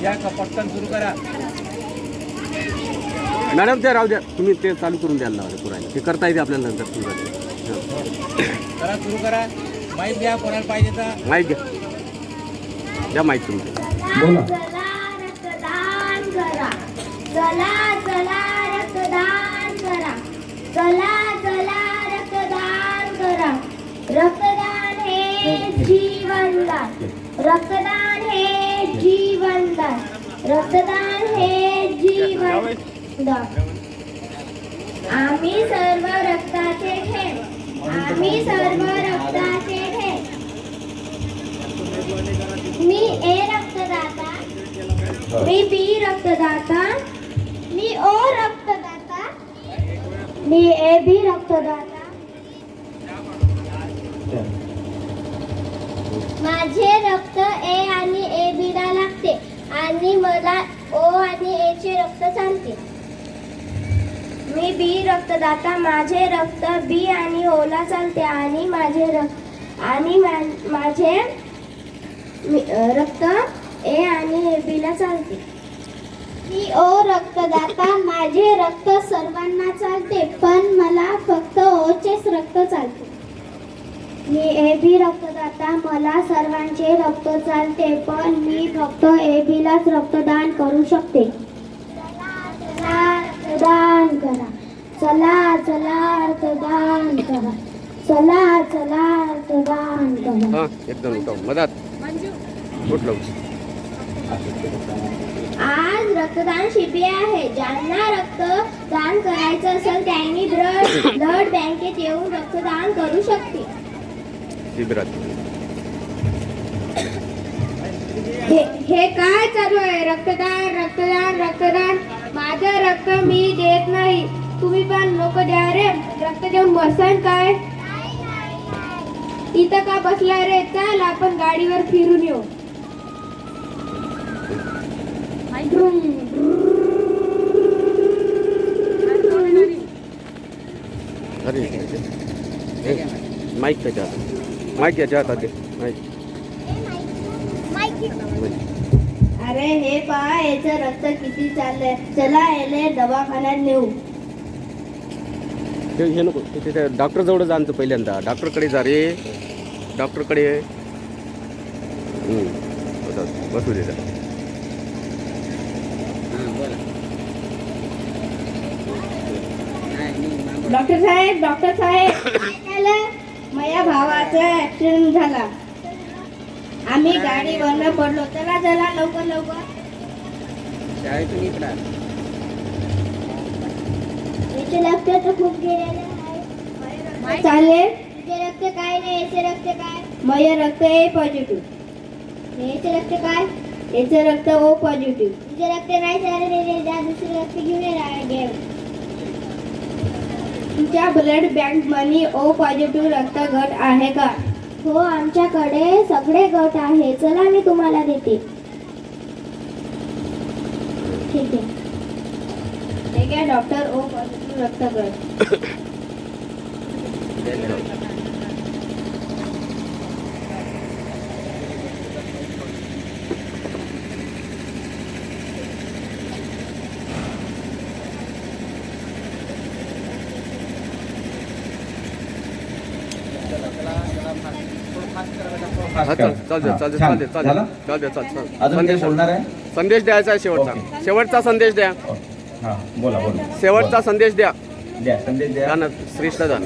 या का पटकन सुरू करा. मॅडम ते राहू द्या, तुम्ही ते चालू करून द्यायला लावा पुरायला, ते करता येते आपल्याला नंतर सुरू करा, सुरू करा. माहीत द्या कोणाला पाहिजे तर. माहीत घ्या, द्या माहीत तुम्ही. बोला. चला चला रक्तदान करा. चला चला रक्तदान करा. रक्तदान हे जीवनदान. रक्तदान हे जीवनदान. रक्तदान हे जीवनदान. आम्ही सर्व रक्ताचे ठेव. आम्ही सर्व रक्ताचे ठेव. मी ए रक्तदाता. मी बी रक्तदाता. मी ओ रक्तदाता. मी ए बी रक्तदाता. माझे रक्त ए आणि ए बी ला लागते आणि मला ओ आणि ए चे रक्त चालते. मी बी रक्तदाता. माझे रक्त बी आणि ओ ला चालते आणि माझे रक्त ए आणि ए बी ला चालते. मी ओ रक्तदाता. माझे रक्त सर्वांना चालते पण मला फक्त ओ चेच रक्त चालते. मी ए बी रक्तदाता. मला सर्वांचे रक्त चालते पण मी फक्त ए बी लाच रक्तदान करू शकते. चला रक्तदान करा. चला चला रक्तदान करा. चला चला रक्तदान करा. हां एकदम उत्तम. मदत कुठलं आज रक्तदान शिबिर आहे. ज्यांना रक्तदान करायचं असेल त्यांनी ब्लड बँकेत येऊन रक्तदान करू शकते. शिबिरात हे काय चालू आहे? रक्तदान रक्तदान रक्तदान. माझं रक्त मी देत नाही. तुम्ही पण लोक द्या रे. रक्त देऊन बसाल काय? इथं का बसला रे? चल आपण गाडीवर फिरून येऊ. अरे माईक त्याच्या हातात, माईक याच्या हातात दे. अरे हे पहा, याचं रक्त किती चाललंय. चला याले दवाखान्यात नेऊ. हे नको, तिथे डॉक्टर जवळ जा पहिल्यांदा. डॉक्टरकडे जा रे, डॉक्टरकडे. बसू दे. डॉक्टर साहेब, डॉक्टर साहेब, काय झालं? माझ्या भावाचा ऍक्सिडेंट झाला. आम्ही गाडीवरनं पडलो. चला चला लवकर लवकर. शाळेतून इकडा. याचे रक्त तर खूप गेलेले आहे. चालेल. तुझे रक्त काय नाही. याचे रक्त काय? माझे रक्त ए पॉझिटिव्ह. याचे रक्त काय? याचे रक्त ओ पॉझिटिव्ह. तुझे रक्त नाही चालेल. जा दुसरे रक्त घेऊन ये. तुमच्या ब्लड बँक मध्ये ओ पॉझिटिव्ह रक्त गट आहे का? हो, आमच्याकडे सगळे गट आहे. चला मी तुम्हाला देते. ठीक आहे. ठीक आहे डॉक्टर. ओ पॉझिटिव्ह रक्त गट. संदेश द्यायचा आहे. शेवटचा संदेश द्या. बोला बोला. शेवटचा संदेश द्या. संदेश द्या. श्रेष्ठ दान.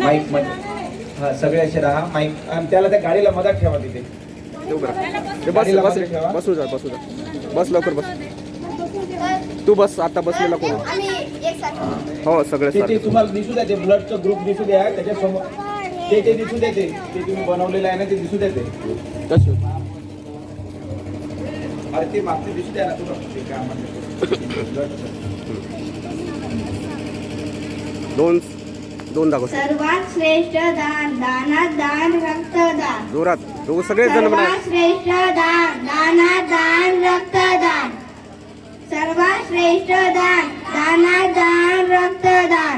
माईक सगळे असे राहा. माईक आणि त्याला त्या गाडीला मदत ठेवा तिथे. बसू जा. बस लवकर बस. तू बस. आता बसलेला कोण? हो सगळे तुम्हाला दिसू द्या. ते ब्लडचं ग्रुप दिसू द्या. त्याच्यासमोर ते दिसू द्या. ते तुम्ही बनवलेलं आहे ना, ते दिसू द्या. ते अरे ते मागचे दिसू द्या ना तुला. ते काय म्हणते दोन दाखव. सर्वात श्रेष्ठ दान. दानात दान रक्तदान. जोरात सगळे जण म्हणा. सर्वात श्रेष्ठ दान. दानात दान रक्तदान. सर्वात श्रेष्ठ दान. दानात दान रक्तदान.